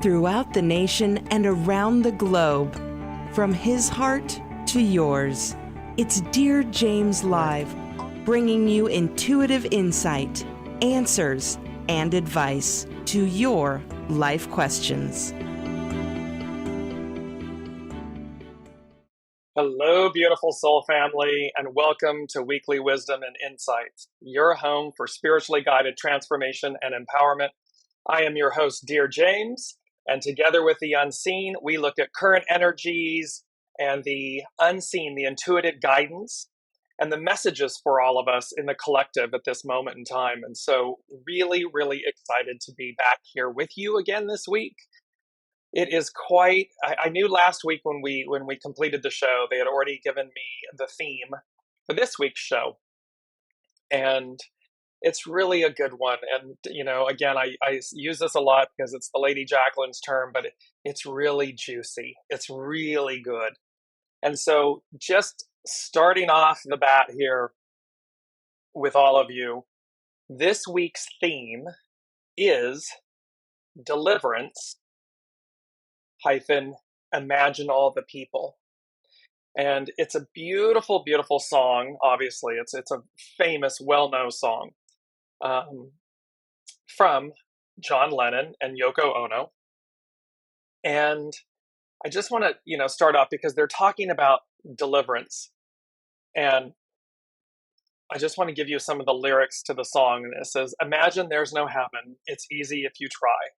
throughout the nation and around the globe. From his heart to yours, it's Dear James Live, bringing you intuitive insight, answers, and advice to your life questions. Hello, beautiful soul family, and welcome to Weekly Wisdom and Insights, your home for spiritually guided transformation and empowerment. I am your host, Dear James, and together with the unseen, we look at current energies and the unseen, the intuitive guidance, and the messages for all of us in the collective at this moment in time. And so really, really excited to be back here with you again this week. It is quite, I knew last week when we completed the show, they had already given me the theme for this week's show. And it's really a good one. And, you know, again, I use this a lot because it's the Lady Jacqueline's term, but it's really juicy. It's really good. And so just starting off the bat here with all of you, this week's theme is Deliverance - Imagine All the People. And it's a beautiful, beautiful song. Obviously, it's a famous, well-known song from John Lennon and Yoko Ono. And I just want to, start off because they're talking about deliverance. And I just want to give you some of the lyrics to the song. And it says, "Imagine there's no heaven. It's easy if you try.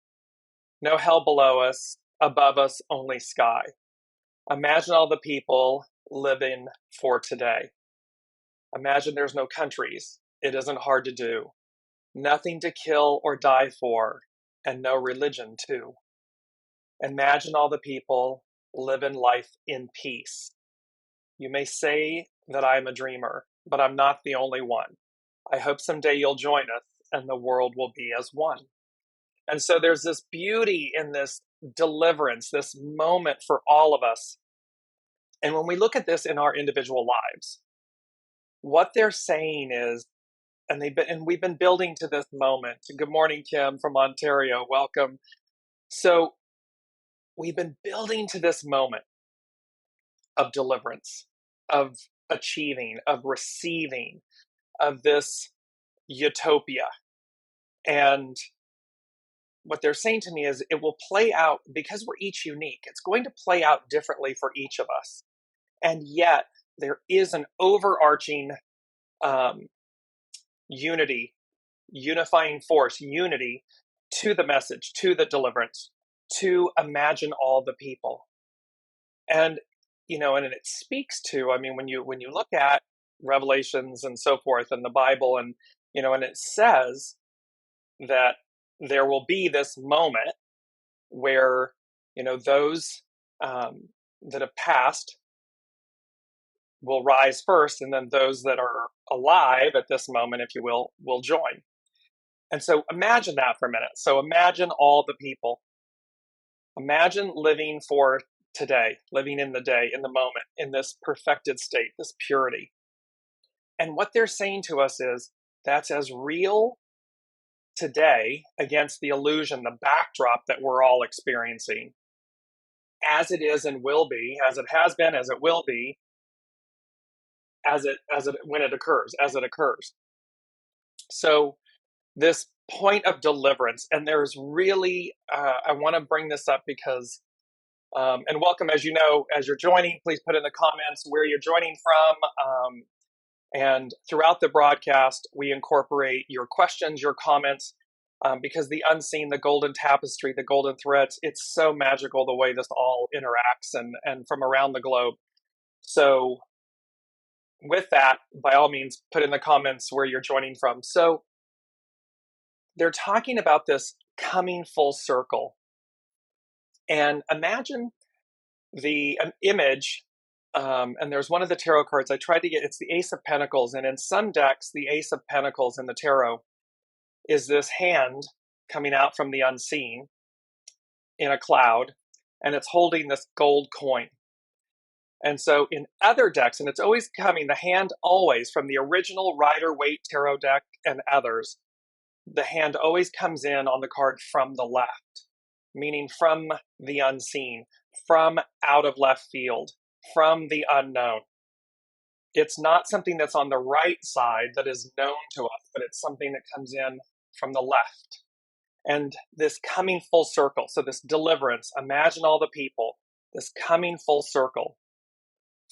No hell below us. Above us, only sky. Imagine all the people living for today. Imagine there's no countries. It isn't hard to do. Nothing to kill or die for, and no religion too. Imagine all the people living life in peace. You may say that I'm a dreamer, but I'm not the only one. I hope someday you'll join us, and the world will be as one." And so there's this beauty in this deliverance, this moment for all of us. And when we look at this in our individual lives, what they're saying is, and we've been building to this moment. Good morning, Kim from Ontario. Welcome. So we've been building to this moment of deliverance, of achieving, of receiving, of this utopia. And what they're saying to me is it will play out because we're each unique. It's going to play out differently for each of us. And yet there is an overarching unifying force, unity to the message, to the deliverance, to imagine all the people. And, and it speaks to, when you look at Revelations and so forth and the Bible and it says that there will be this moment where, those that have passed will rise first, and then those that are alive at this moment, if you will join. And so imagine that for a minute. So imagine all the people. Imagine living for today, living in the day, in the moment, in this perfected state, this purity. And what they're saying to us is that's as real today against the illusion, the backdrop that we're all experiencing, as it is and will be, as it has been, as it will be, when it occurs, as it occurs. So this point of deliverance, and there's really, I want to bring this up because, and welcome, as you know, as you're joining, please put in the comments where you're joining from. And throughout the broadcast, we incorporate your questions, your comments, because the unseen, the golden tapestry, the golden threads, it's so magical the way this all interacts and from around the globe. So with that, by all means, put in the comments where you're joining from. So they're talking about this coming full circle. And imagine an image. And there's one of the tarot cards I tried to get. It's the Ace of Pentacles. And in some decks, the Ace of Pentacles in the tarot is this hand coming out from the unseen in a cloud. And it's holding this gold coin. And so in other decks, and it's always coming, the hand always, from the original Rider-Waite tarot deck and others, the hand always comes in on the card from the left. meaning from the unseen, from out of left field, from the unknown. It's not something that's on the right side that is known to us, but it's something that comes in from the left. And this coming full circle, so this deliverance, imagine all the people, this coming full circle.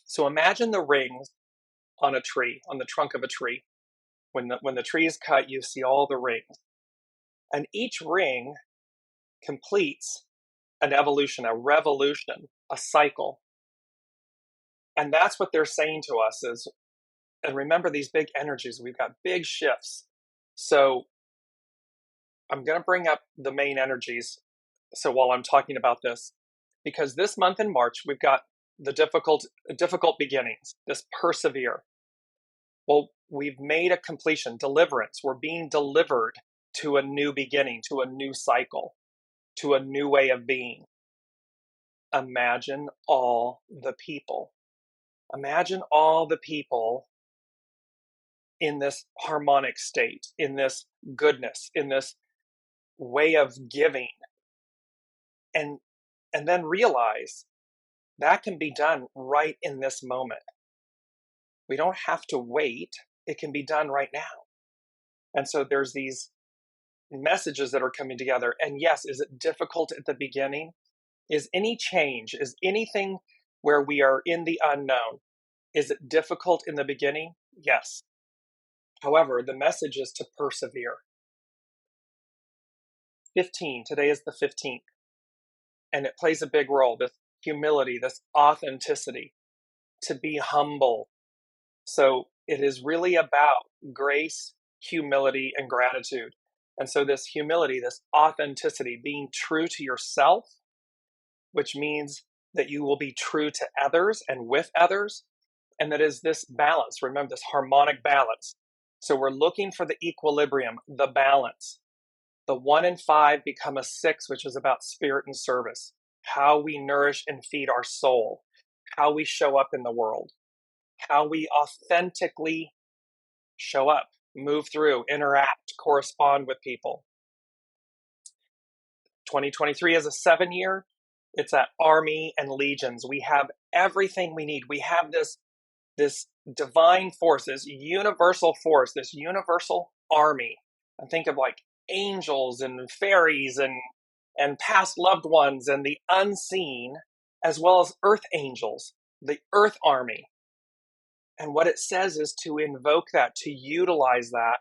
So imagine the rings on a tree, on the trunk of a tree. When the tree is cut, you see all the rings. And each ring completes an evolution, a revolution, a cycle. And that's what they're saying to us is, and remember these big energies, we've got big shifts. So I'm going to bring up the main energies. So while I'm talking about this, because this month in March, we've got the difficult beginnings, this persevere. Well, we've made a completion, deliverance. We're being delivered to a new beginning, to a new cycle, to a new way of being. Imagine all the people. Imagine all the people in this harmonic state, in this goodness, in this way of giving. And then realize that can be done right in this moment. We don't have to wait. It can be done right now. And so there's these messages that are coming together. And yes, is it difficult at the beginning? Is any change, is anything where we are in the unknown, is it difficult in the beginning? Yes. However, the message is to persevere. 15, today is the 15th. And it plays a big role, this humility, this authenticity, to be humble. So it is really about grace, humility, and gratitude. And so this humility, this authenticity, being true to yourself, which means that you will be true to others and with others. And that is this balance. Remember this harmonic balance. So we're looking for the equilibrium, the balance. The 1 and 5 become a 6, which is about spirit and service, how we nourish and feed our soul, how we show up in the world, how we authentically show up, move through, interact, correspond with people. 2023 is a 7-year. It's that army and legions. We have everything we need. We have this divine force, this universal force, this universal army. And think of like angels and fairies and past loved ones and the unseen, as well as earth angels, the earth army. And what it says is to invoke that, to utilize that,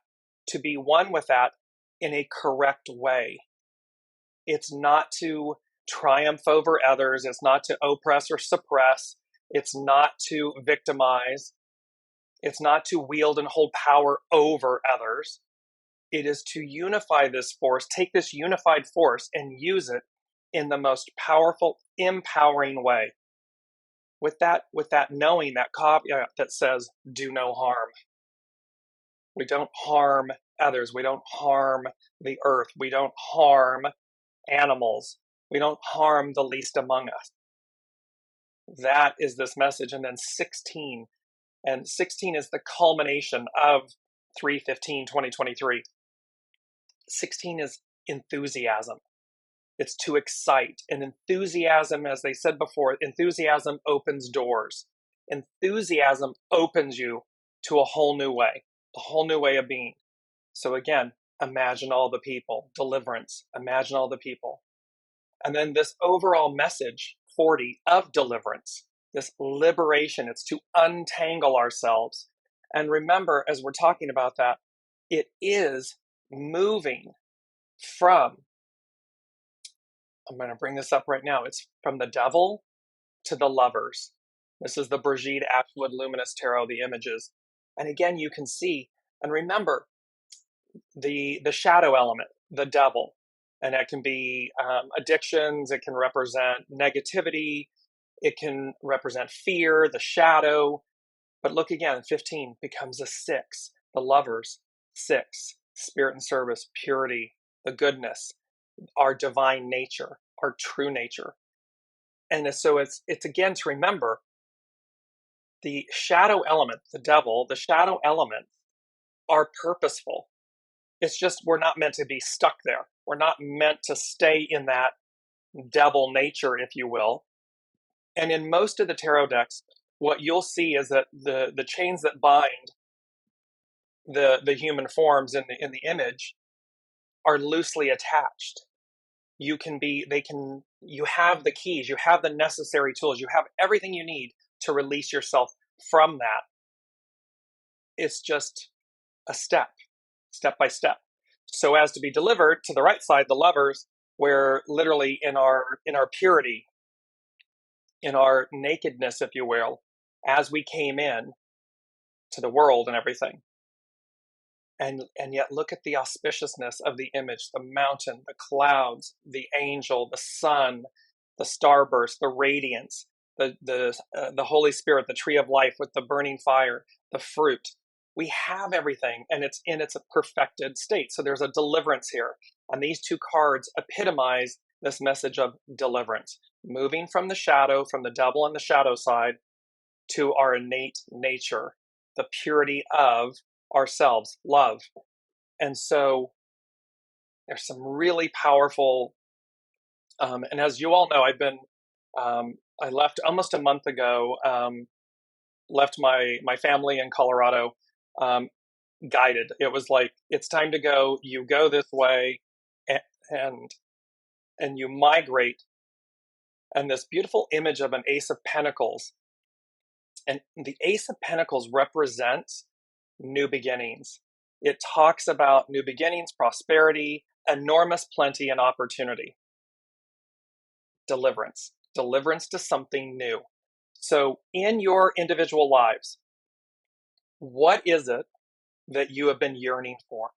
to be one with that in a correct way. It's not to triumph over others. It's not to oppress or suppress. It's not to victimize. It's not to wield and hold power over others. It is to unify this force, take this unified force and use it in the most powerful, empowering way. With that knowing, that caveat that says, do no harm. We don't harm others. We don't harm the earth. We don't harm animals. We don't harm the least among us. That is this message. And then 16. And 16 is the culmination of 3/15/2023. 16 is enthusiasm. It's to excite. And enthusiasm, as they said before, enthusiasm opens doors. Enthusiasm opens you to a whole new way of being. So again, imagine all the people, deliverance, imagine all the people. And then this overall message, 40, of deliverance, this liberation, it's to untangle ourselves. And remember, as we're talking about that, it is moving from, I'm going to bring this up right now, it's from the devil to the lovers. This is the Brigitte Ashwood Luminous Tarot, the images. And again, you can see, and remember, the shadow element, the devil, and that can be addictions, it can represent negativity, it can represent fear, the shadow. But look again, 15 becomes a 6, the lovers, 6, spirit and service, purity, the goodness, our divine nature, our true nature. And so it's again to remember the shadow element, the devil, the shadow elements are purposeful. It's just we're not meant to be stuck there. We're not meant to stay in that devil nature, if you will. And in most of the tarot decks, what you'll see is that the chains that bind the human forms in the image are loosely attached. You have the keys, you have the necessary tools, you have everything you need to release yourself from that. It's just a step by step, so as to be delivered to the right side, the lovers, where literally in our purity, in our nakedness, if you will, as we came in to the world and everything. And yet look at the auspiciousness of the image, the mountain, the clouds, the angel, the sun, the starburst, the radiance, the Holy Spirit, the tree of life with the burning fire, the fruit. We have everything, and it's in its perfected state. So there's a deliverance here. And these two cards epitomize this message of deliverance, moving from the shadow, from the devil and the shadow side, to our innate nature, the purity of ourselves, love. And so there's some really powerful, and as you all know, I left almost a month ago, left my family in Colorado, guided. It was like, it's time to go, you go this way, and you migrate. And this beautiful image of an Ace of Pentacles, and the Ace of Pentacles represents new beginnings. It talks about new beginnings, prosperity, enormous plenty, and opportunity. Deliverance to something new. So in your individual lives, what is it that you have been yearning for?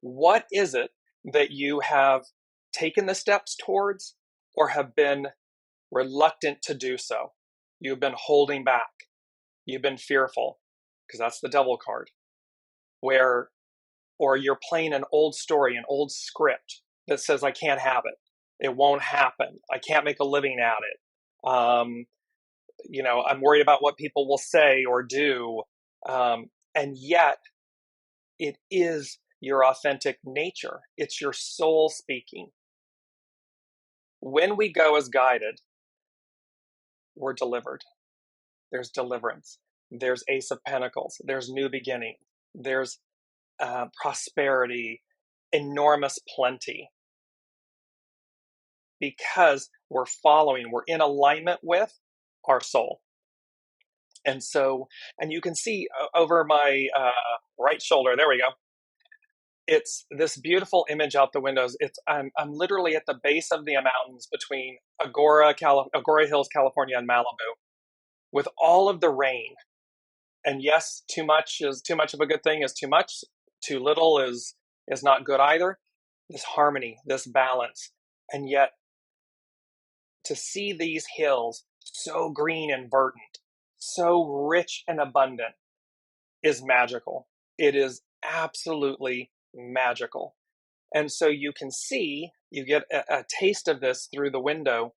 What is it that you have taken the steps towards or have been reluctant to do so? You've been holding back. You've been fearful, because that's the devil card. Or you're playing an old story, an old script that says, I can't have it. It won't happen. I can't make a living at it. I'm worried about what people will say or do. And yet, it is your authentic nature. It's your soul speaking. When we go as guided, we're delivered. There's deliverance. There's Ace of Pentacles. There's new beginning. There's prosperity, enormous plenty. Because we're in alignment with our soul. And you can see over my right shoulder, there we go. It's this beautiful image out the windows. I'm literally at the base of the mountains between Agora Hills, California, and Malibu, with all of the rain. And yes, too much of a good thing is too much. Too little is not good either. This harmony, this balance. And yet, to see these hills so green and verdant, so rich and abundant, is magical. It is absolutely magical. And so you get a taste of this through the window,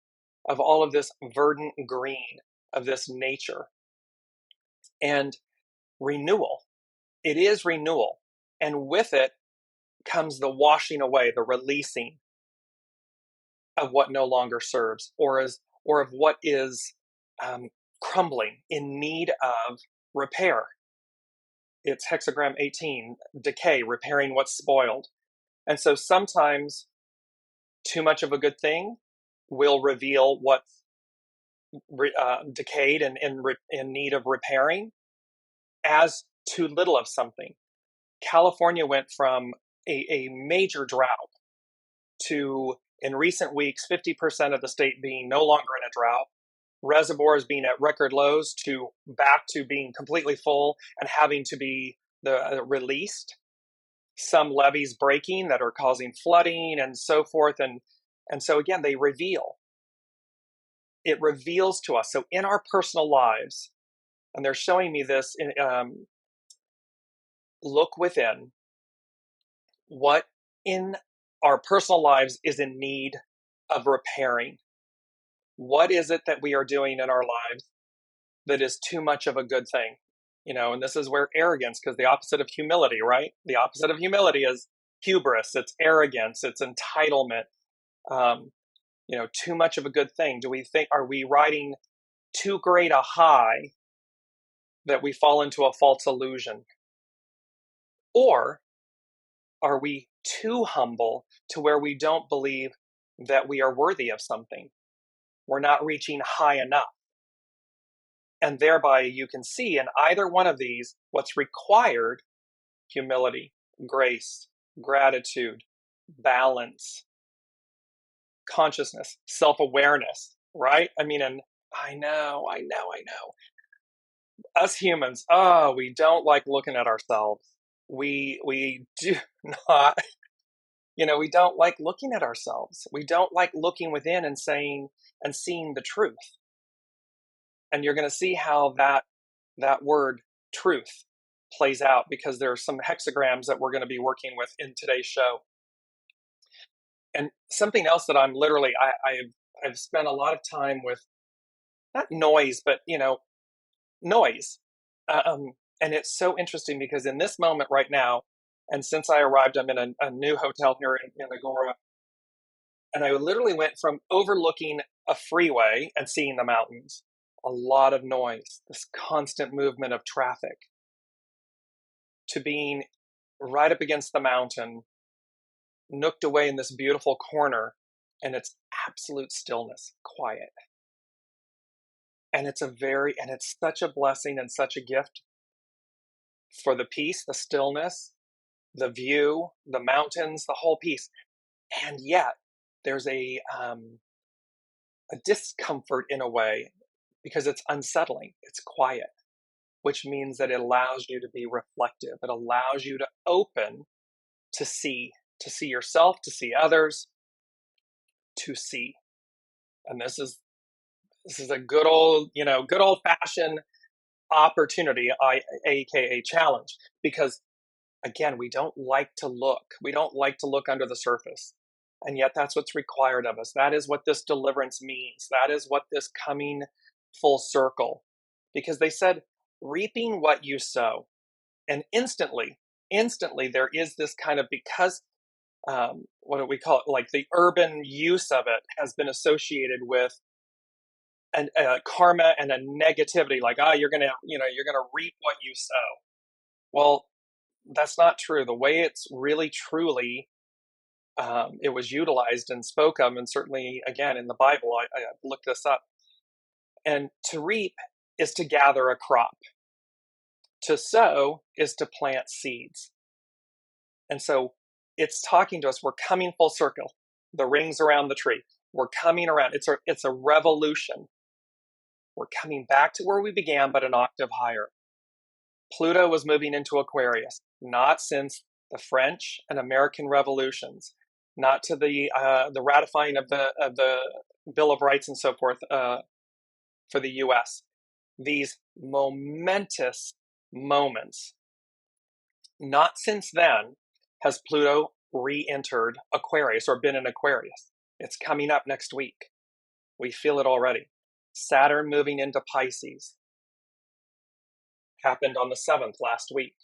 of all of this verdant green, of this nature. And renewal. It is renewal. And with it comes the washing away, the releasing of what no longer serves, or of what is crumbling, in need of repair. It's hexagram 18, decay, repairing what's spoiled. And so sometimes too much of a good thing will reveal what's decayed and in need of repairing, as too little of something. California went from a major drought to, in recent weeks, 50% of the state being no longer in a drought, reservoirs being at record lows, to back to being completely full and having to be released. Some levees breaking that are causing flooding and so forth. And so again, it reveals to us. So in our personal lives, and they're showing me this, look within. What in our personal lives is in need of repairing? What is it that we are doing in our lives that is too much of a good thing? And this is where arrogance, because the opposite of humility, right? The opposite of humility is hubris. It's arrogance. It's entitlement. too much of a good thing? Are we riding too great a high that we fall into a false illusion? Or are we too humble to where we don't believe that we are worthy of something? We're not reaching high enough. And thereby you can see in either one of these what's required: humility, grace, gratitude, balance, consciousness, self-awareness, right? And I know. Us humans, we don't like looking at ourselves. We do not, we don't like looking at ourselves. We don't like looking within and seeing the truth. And you're going to see how that word truth plays out, because there are some hexagrams that we're going to be working with in today's show. And something else that I've spent a lot of time with, not noise, but noise. And it's so interesting because in this moment right now, and since I arrived, I'm in a new hotel here in Agora, and I literally went from overlooking a freeway and seeing the mountains, a lot of noise, this constant movement of traffic, to being right up against the mountain, nooked away in this beautiful corner, and it's absolute stillness, quiet. And it's such a blessing and such a gift for the peace, the stillness, the view, the mountains, the whole piece. And yet there's a discomfort in a way, because it's unsettling, it's quiet, which means that it allows you to be reflective. It allows you to open to see yourself, to see others, to see. And this is a good old fashioned opportunity, aka challenge, because again, we don't like to look. We don't like to look under the surface. And yet that's what's required of us. That is what this deliverance means. That is what this coming full circle, because they said, reaping what you sow. And instantly there is this kind of, because what do we call it? Like the urban use of it has been associated with karma and a negativity, like, you're gonna reap what you sow. Well, that's not true. The way it's really truly it was utilized and spoke of, and certainly again in the Bible, I looked this up. And to reap is to gather a crop. To sow is to plant seeds. And so it's talking to us. We're coming full circle. The rings around the tree. We're coming around. It's a revolution. We're coming back to where we began, but an octave higher. Pluto was moving into Aquarius, not since the French and American revolutions, not to the ratifying of the Bill of Rights and so forth for the U.S. These momentous moments. Not since then has Pluto re-entered Aquarius or been in Aquarius. It's coming up next week. We feel it already. Saturn moving into Pisces happened on the 7th last week.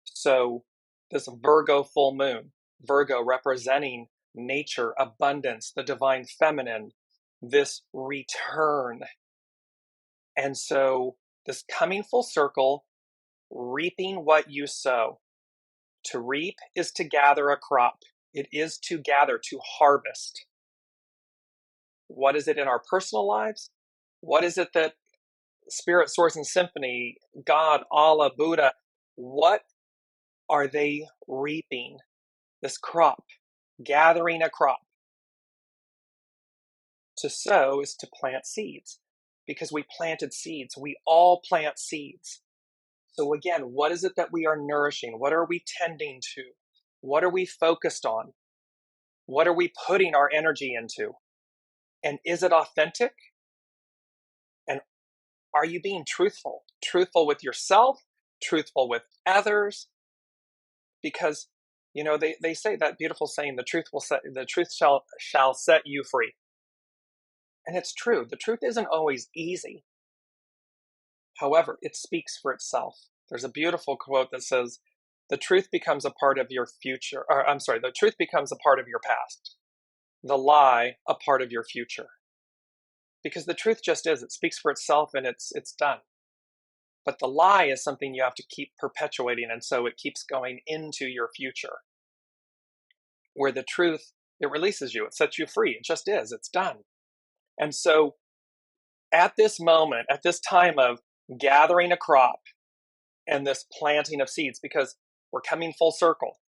So this Virgo full moon, Virgo representing nature, abundance, the divine feminine, this return. And so this coming full circle, reaping what you sow. To reap is to gather a crop. It is to gather, to harvest. What is it in our personal lives? What is it that Spirit, Source, and Symphony, God, Allah, Buddha, what are they reaping? This crop, gathering a crop. To sow is to plant seeds, because we planted seeds. We all plant seeds. So again, what is it that we are nourishing? What are we tending to? What are we focused on? What are we putting our energy into? And is it authentic? And are you being truthful? Truthful with yourself, truthful with others? Because, they say that beautiful saying, the truth shall set you free. And it's true. The truth isn't always easy. However, it speaks for itself. There's a beautiful quote that says, the truth becomes a part of your future, the truth becomes a part of your past. the lie a part of your future. Because the truth just is, it speaks for itself and it's done. But the lie is something you have to keep perpetuating, and so it keeps going into your future. Where the truth, it releases you, it sets you free, it just is, it's done. And so at this moment, at this time of gathering a crop and this planting of seeds, because we're coming full circle,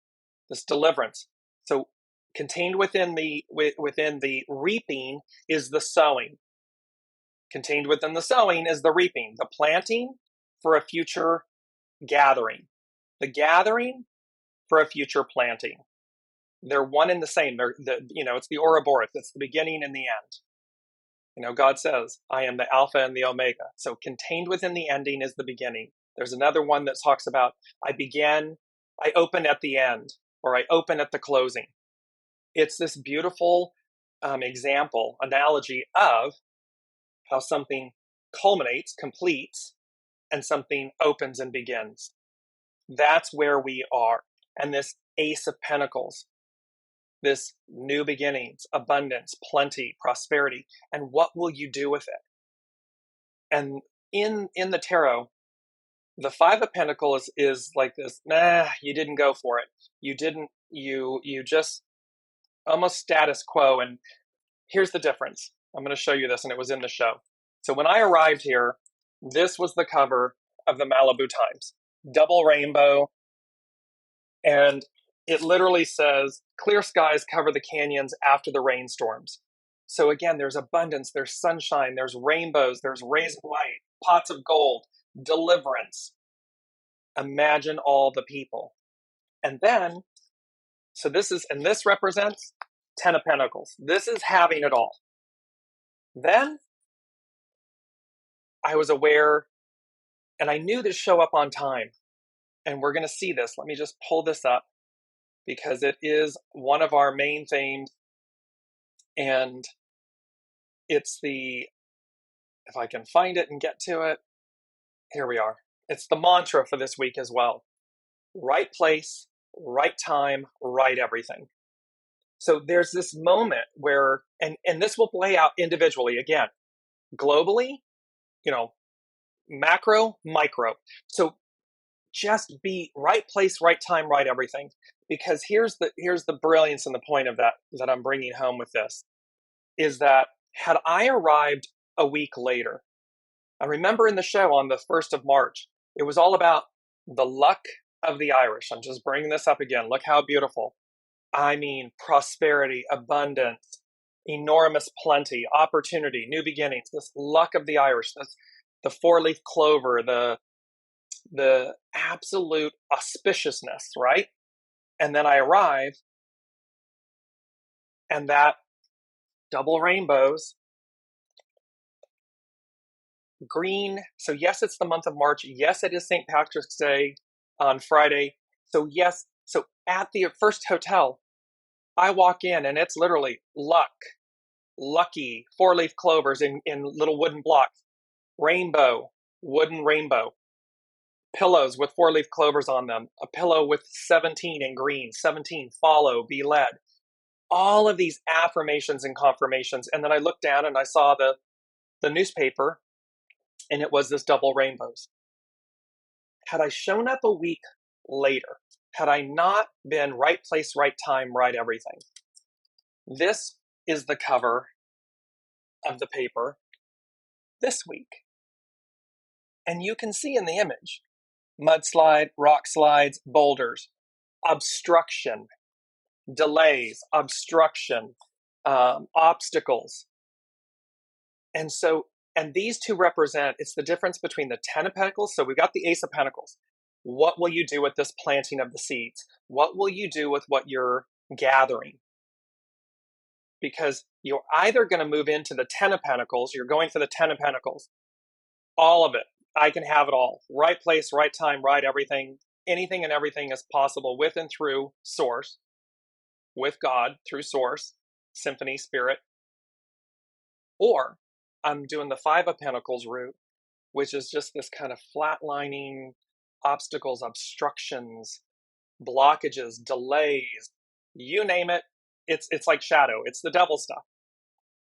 this deliverance. So contained within the reaping is the sowing. Contained within the sowing is the reaping, the planting for a future gathering, the gathering for a future planting. They're one and the same. It's the Ouroboros. It's the beginning and the end. God says, I am the Alpha and the Omega. So contained within the ending is the beginning. There's another one that talks about, I open at the end, or I open at the closing. It's this beautiful analogy of how something culminates, completes, and something opens and begins. That's where we are. And this Ace of Pentacles, this new beginnings, abundance, plenty, prosperity, and what will you do with it? And in the tarot, the Five of Pentacles is like this, you didn't go for it. You just almost status quo. And here's the difference. I'm going to show you this, and it was in the show. So when I arrived here, this was the cover of the Malibu Times, double rainbow, and it literally says, clear skies cover the canyons after the rainstorms. So again, there's abundance, there's sunshine, there's rainbows, there's rays of light, pots of gold, deliverance. Imagine all the people. And then, this represents 10 of Pentacles. This is having it all. Then, I was aware, and I knew to show up on time. And we're going to see this. Let me just pull this up, because it is one of our main themes. And it's if I can find it and get to it, here we are. It's the mantra for this week as well. Right place, right time, right everything. So there's this moment where, and this will play out individually, again, globally, macro, micro. So just be right place, right time, right everything. Because here's the brilliance and the point of that I'm bringing home with this, is that had I arrived a week later, I remember in the show on the 1st of March, it was all about the luck of the Irish. I'm just bringing this up again. Look how beautiful. I mean, prosperity, abundance, enormous plenty, opportunity, new beginnings, this luck of the Irish, the four-leaf clover, the absolute auspiciousness, right? And then I arrive, and that double rainbows, green. So yes, it's the month of March. Yes, it is St. Patrick's Day on Friday. So yes, so at the first hotel, I walk in and it's literally luck, lucky, four-leaf clovers in little wooden blocks, rainbow, wooden rainbow, pillows with four-leaf clovers on them, a pillow with 17 in green, 17, follow, be led. All of these affirmations and confirmations. And then I looked down and I saw the newspaper, and it was this double rainbows. Had I shown up a week later, had I not been right place, right time, right everything, this is the cover of the paper this week. And you can see in the image, mudslide, rock slides, boulders, obstruction, delays, obstruction, obstacles. And these two represent, it's the difference between the 10 of Pentacles. So we've got the Ace of Pentacles. What will you do with this planting of the seeds? What will you do with what you're gathering? Because you're either going to move into the 10 of Pentacles, you're going for the 10 of Pentacles, all of it. I can have it all. Right place, right time, right everything. Anything and everything is possible with and through Source, with God, through Source, Symphony, Spirit. Or I'm doing the 5 of Pentacles route, which is just this kind of flatlining, obstacles, obstructions, blockages, delays, you name it, It's like shadow. It's the devil stuff.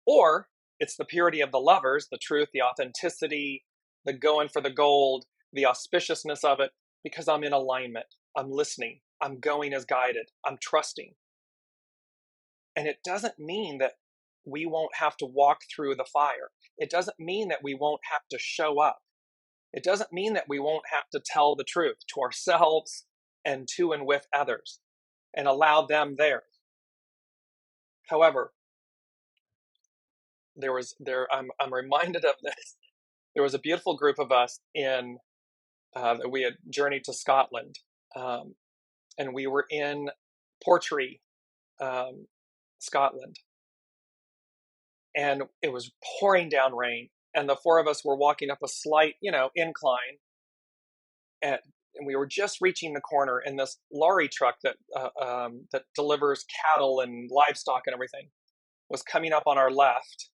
Or it's the purity of the lovers, the truth, the authenticity, the going for the gold, the auspiciousness of it, because I'm in alignment. I'm listening. I'm going as guided. I'm trusting. And it doesn't mean that we won't have to walk through the fire. It doesn't mean that we won't have to show up. It doesn't mean that we won't have to tell the truth to ourselves and to and with others and allow them theirs. However, I'm reminded of this. There was a beautiful group of us we had journeyed to Scotland, and we were in Portree, Scotland, and it was pouring down rain, and the four of us were walking up a slight, incline, and we were just reaching the corner, and this lorry truck that delivers cattle and livestock and everything was coming up on our left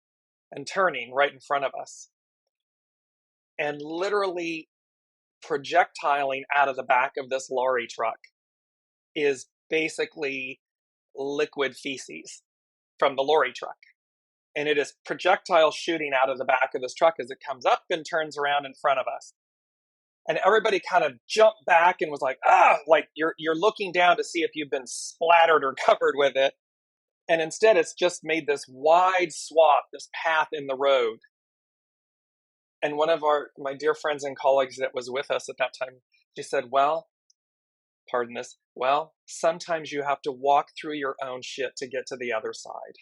and turning right in front of us, and literally projectiling out of the back of this lorry truck is basically liquid feces from the lorry truck. And it is projectile shooting out of the back of this truck as it comes up and turns around in front of us. And everybody kind of jumped back and was like, like you're looking down to see if you've been splattered or covered with it. And instead it's just made this wide swath, this path in the road. And one of my dear friends and colleagues that was with us at that time, she said, well, sometimes you have to walk through your own shit to get to the other side.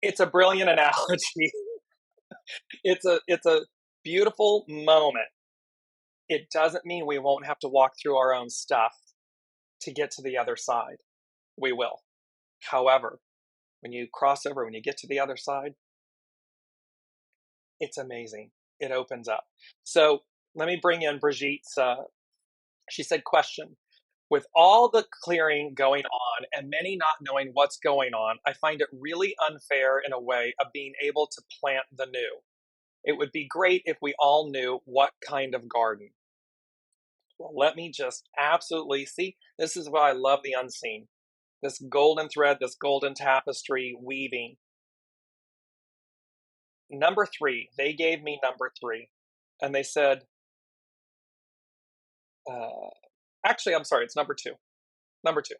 It's a brilliant analogy. It's a beautiful moment. It doesn't mean we won't have to walk through our own stuff to get to the other side. We will. However, when you cross over, when you get to the other side, it's amazing. It opens up. So let me bring in Brigitte's, she said, question. With all the clearing going on and many not knowing what's going on, I find it really unfair in a way of being able to plant the new. It would be great if we all knew what kind of garden. Well, let me just absolutely see. This is why I love the unseen. This golden thread, this golden tapestry weaving. Number 3, they gave me number 3. And they said, actually, I'm sorry, it's number 2. Number 2.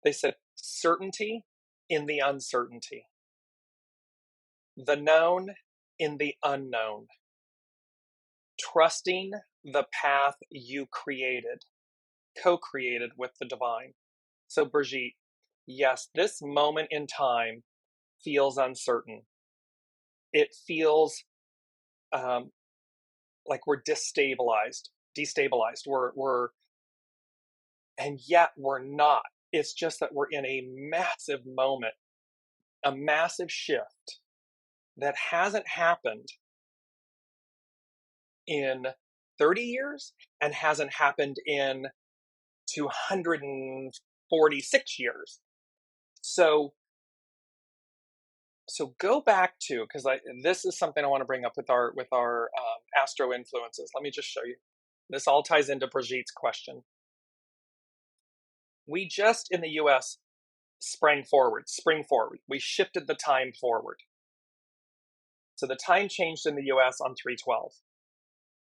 They said, certainty in the uncertainty. The known in the unknown. Trusting the path you created, co-created with the divine. So Brigitte, yes, this moment in time feels uncertain. It feels like we're destabilized. And yet we're not. It's just that we're in a massive moment, a massive shift that hasn't happened in 30 years and hasn't happened in 246 years. So go back to, because this is something I want to bring up with our astro influences. Let me just show you. This all ties into Brigitte's question. We just in the U.S. spring forward. We shifted the time forward. So the time changed in the U.S. on 3/12.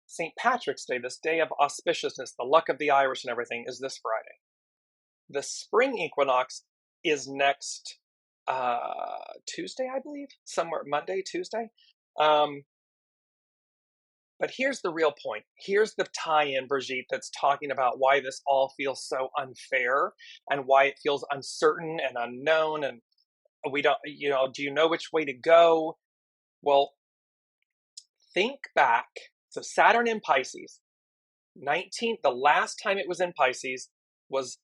St. Patrick's Day, this day of auspiciousness, the luck of the Irish and everything, is this Friday. The spring equinox is next Tuesday, I believe, somewhere Monday, Tuesday. But here's the real point. Here's the tie-in, Brigitte, that's talking about why this all feels so unfair and why it feels uncertain and unknown. And we don't, do you know which way to go? Well, think back. So Saturn in Pisces, the last time it was in Pisces was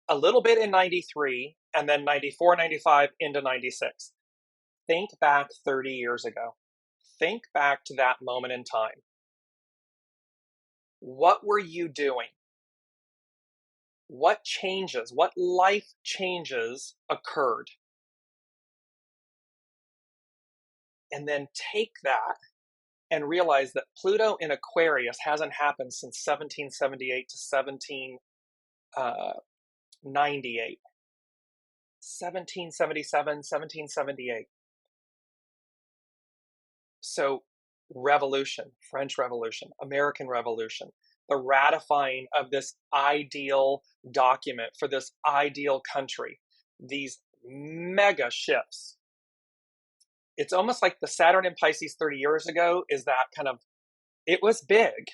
a little bit in 93, and then 94, 95 into 96. Think back 30 years ago. Think back to that moment in time. What were you doing? What changes, what life changes occurred? And then take that and realize that Pluto in Aquarius hasn't happened since 1778 to 1798. 1777, 1778. So revolution, French Revolution, American Revolution, the ratifying of this ideal document for this ideal country, these mega shifts. It's almost like the Saturn in Pisces 30 years ago is that kind of, it was big.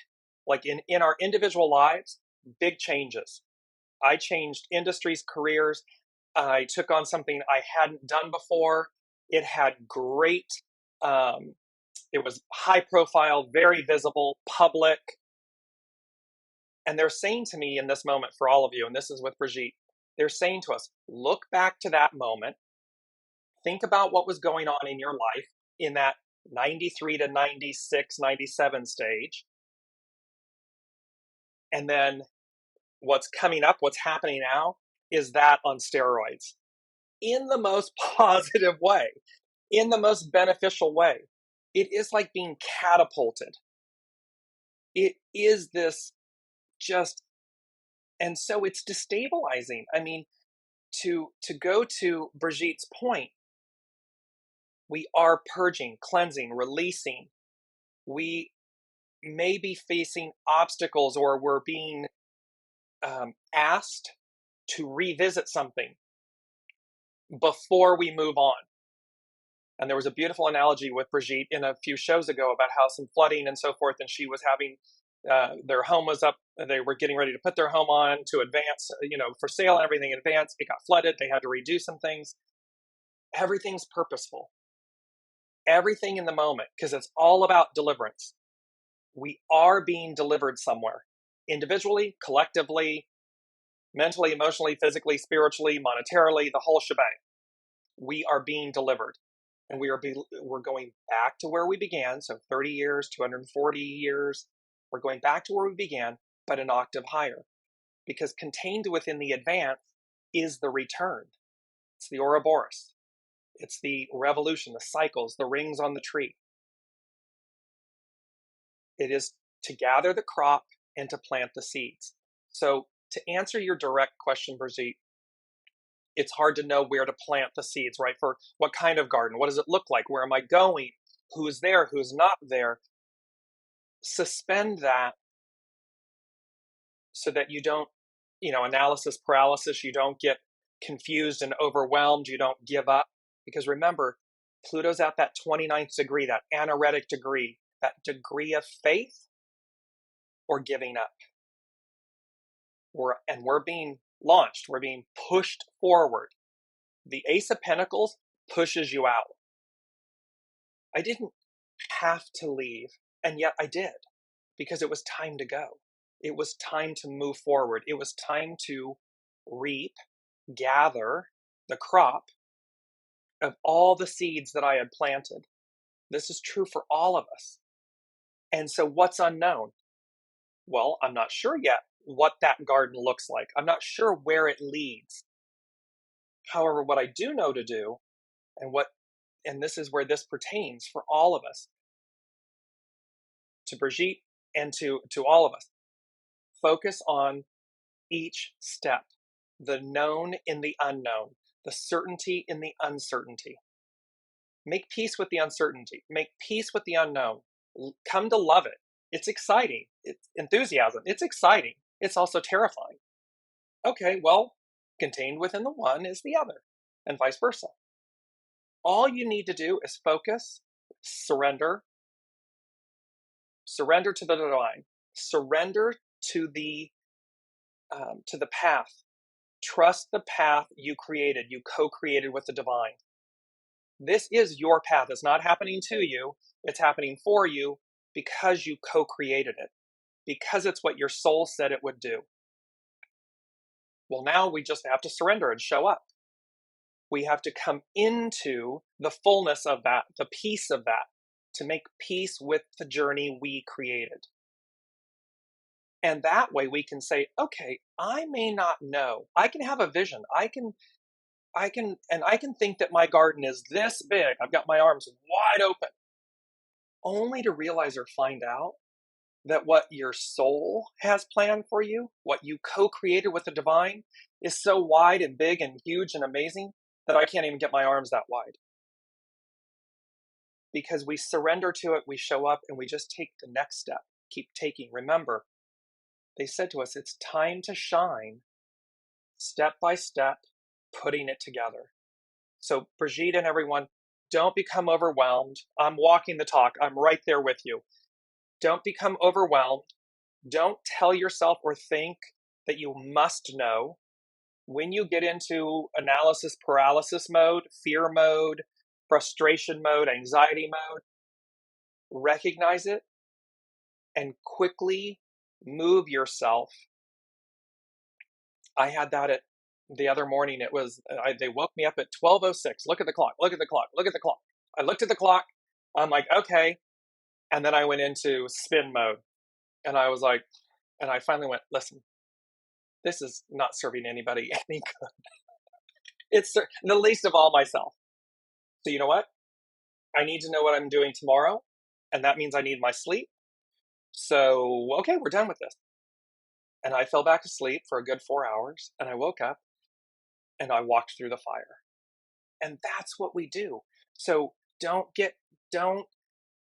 Like in our individual lives, big changes. I changed industries, careers. I took on something I hadn't done before. It had great, it was high profile, very visible, public. And they're saying to me in this moment, for all of you, and this is with Brigitte, they're saying to us, look back to that moment. Think about what was going on in your life in that 93 to 96, 97 stage. And then what's coming up, what's happening now, is that on steroids in the most positive way, in the most beneficial way. It is like being catapulted. It is this just, and so it's destabilizing. I mean, to go to Brigitte's point, we are purging, cleansing, releasing. We may be facing obstacles, or we're being asked to revisit something before we move on. And there was a beautiful analogy with Brigitte in a few shows ago about how some flooding and so forth, and she was having, their home was up, they were getting ready to put their home on to advance, for sale and everything in advance. It got flooded, they had to redo some things. Everything's purposeful. Everything in the moment, because it's all about deliverance. We are being delivered somewhere, individually, collectively, mentally, emotionally, physically, spiritually, monetarily, the whole shebang. We are being delivered, and we're going back to where we began. So 30 years, 240 years, we're going back to where we began, but an octave higher, because contained within the advance is the return. It's the Ouroboros. It's the revolution, the cycles, the rings on the tree. It is to gather the crop and to plant the seeds. So to answer your direct question, Brigitte, it's hard to know where to plant the seeds, right? For what kind of garden? What does it look like? Where am I going? Who's there? Who's not there? Suspend that so that you don't, analysis paralysis, you don't get confused and overwhelmed, you don't give up. Because remember, Pluto's at that 29th degree, that anaretic degree, that degree of faith or giving up. We're being launched, we're being pushed forward. The Ace of Pentacles pushes you out. I didn't have to leave, and yet I did, because it was time to go. It was time to move forward. It was time to reap, gather the crop of all the seeds that I had planted. This is true for all of us. And so what's unknown? Well, I'm not sure yet what that garden looks like. I'm not sure where it leads. However, what I do know to do, and this is where this pertains for all of us, to Brigitte and to all of us, focus on each step, the known in the unknown, the certainty in the uncertainty. Make peace with the uncertainty. Make peace with the unknown. Come to love it. It's exciting. It's enthusiasm. It's exciting. It's also terrifying. Okay, well, contained within the one is the other, and vice versa. All you need to do is focus, surrender to the divine, surrender to the path. Trust the path you created, you co-created with the divine. This is your path. It's not happening to you. It's happening for you because you co-created it, because it's what your soul said it would do. Well, now we just have to surrender and show up. We have to come into the fullness of that, the peace of that, to make peace with the journey we created. And that way we can say, okay, I may not know. I can have a vision. I can think that my garden is this big. I've got my arms wide open. Only to realize or find out that what your soul has planned for you, what you co-created with the divine, is so wide and big and huge and amazing that I can't even get my arms that wide. Because we surrender to it, we show up, and we just take the next step, keep taking. Remember, they said to us, it's time to shine, step by step, putting it together. So Brigitte and everyone, don't become overwhelmed. I'm walking the talk. I'm right there with you. Don't become overwhelmed. Don't tell yourself or think that you must know. When you get into analysis paralysis mode, fear mode, frustration mode, anxiety mode, recognize it and quickly move yourself. I had that at the other morning. It was, they woke me up at 12:06. Look at the clock, look at the clock, look at the clock. I looked at the clock. I'm like, okay. And then I went into spin mode and I was like, and I finally went, listen, this is not serving anybody any good. It's the least of all myself. So you know what? I need to know what I'm doing tomorrow. And that means I need my sleep. So, okay, we're done with this. And I fell back asleep for a good 4 hours. And I woke up and I walked through the fire. And that's what we do. So don't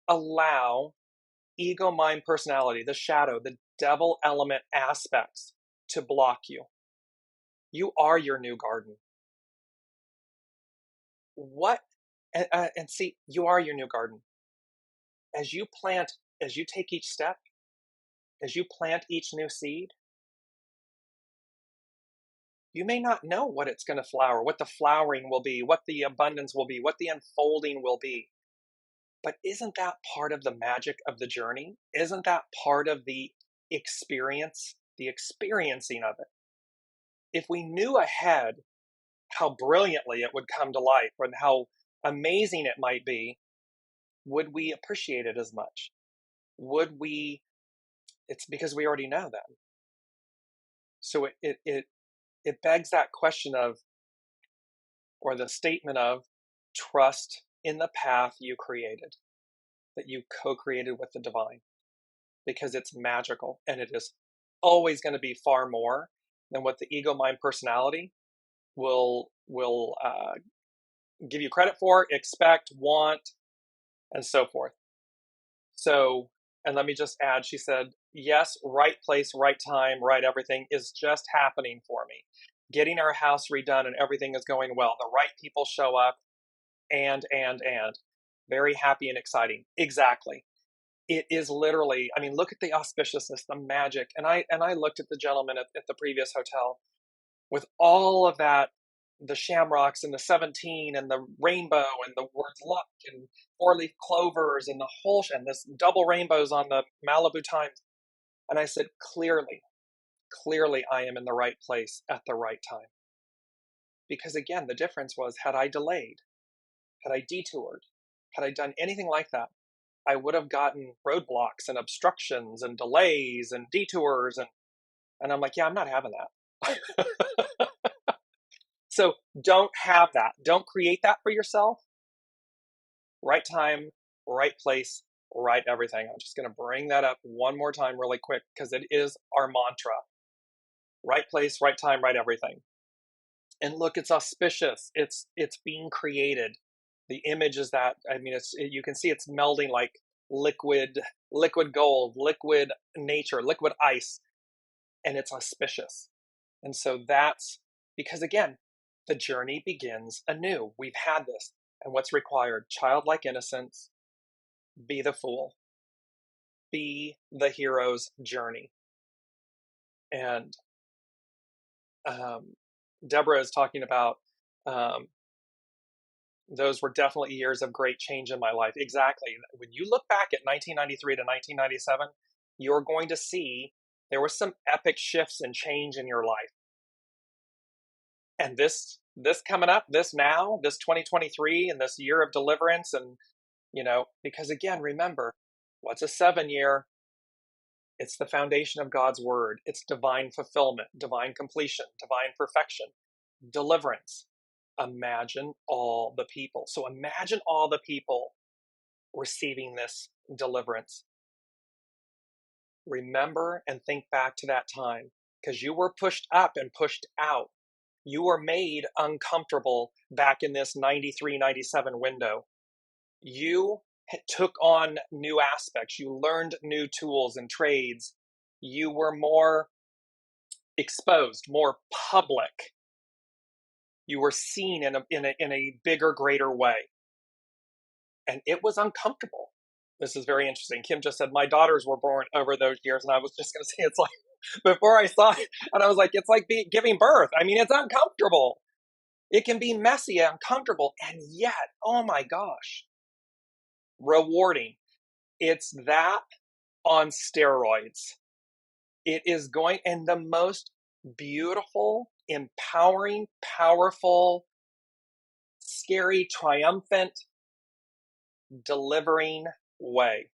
allow ego, mind, personality, the shadow, the devil element aspects to block you. You are your new garden. And see, you are your new garden. As you plant, as you take each step, as you plant each new seed, you may not know what it's going to flower, what the flowering will be, what the abundance will be, what the unfolding will be. But isn't that part of the magic of the journey? Isn't that part of the experience, the experiencing of it? If we knew ahead how brilliantly it would come to life and how amazing it might be, would we appreciate it as much? Would we? It's because we already know them. So it begs that question of, or the statement of, trust in the path you created, that you co-created with the divine, because it's magical and it is always going to be far more than what the ego, mind, personality will give you credit for, expect, want, and so forth. So, and let me just add, she said, yes, right place, right time, right everything is just happening for me. Getting our house redone and everything is going well. The right people show up and. Very happy and exciting. Exactly. It is literally, I mean, look at the auspiciousness, the magic. And I looked at the gentleman at the previous hotel with all of that, the shamrocks and the 17 and the rainbow and the word luck and 4-leaf clovers and the whole, and this double rainbows on the Malibu Times. And I said, clearly I am in the right place at the right time. Because again, the difference was, had I delayed, had I detoured, had I done anything like that, I would have gotten roadblocks and obstructions and delays and detours. And I'm like, yeah, I'm not having that. So don't have that. Don't create that for yourself. Right time, right place, right everything. I'm just going to bring that up one more time really quick because it is our mantra. Right place, right time, right everything. And look, it's auspicious. It's being created. The image is that, I mean, you can see it's melding like liquid gold, liquid nature, liquid ice, and it's auspicious. And so that's because, again, the journey begins anew. We've had this. And what's required? Childlike innocence. Be the fool. Be the hero's journey. And Deborah is talking about those were definitely years of great change in my life. Exactly. When you look back at 1993 to 1997, you're going to see there was some epic shifts and change in your life. And this coming up, this 2023 and this year of deliverance, and because again, remember, what's a 7-year? It's the foundation of God's word. It's divine fulfillment, divine completion, divine perfection, deliverance. Imagine all the people. So imagine all the people receiving this deliverance. Remember and think back to that time, because you were pushed up and pushed out. You were made uncomfortable back in this 93, 97 window. You took on new aspects. You learned new tools and trades. You were more exposed, more public. You were seen in a bigger, greater way. And it was uncomfortable. This is very interesting. Kim just said, my daughters were born over those years. And I was just going to say, it's like, before I saw it, and I was like, it's like giving birth. I mean, it's uncomfortable. It can be messy and uncomfortable. And yet, oh my gosh, rewarding. It's that on steroids. It is going, and the most beautiful, empowering, powerful, scary, triumphant, delivering way.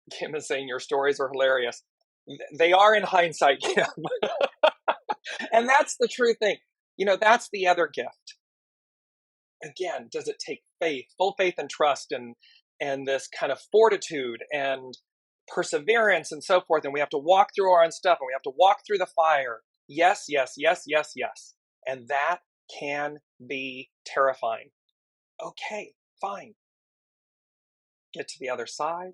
Kim is saying your stories are hilarious. They are in hindsight, Kim. And that's the true thing. You know, that's the other gift. Again, does it take faith, full faith and trust, and this kind of fortitude and perseverance and so forth, and we have to walk through our own stuff, and we have to walk through the fire. Yes, yes, yes, yes, yes. And that can be terrifying. Okay, fine. Get to the other side.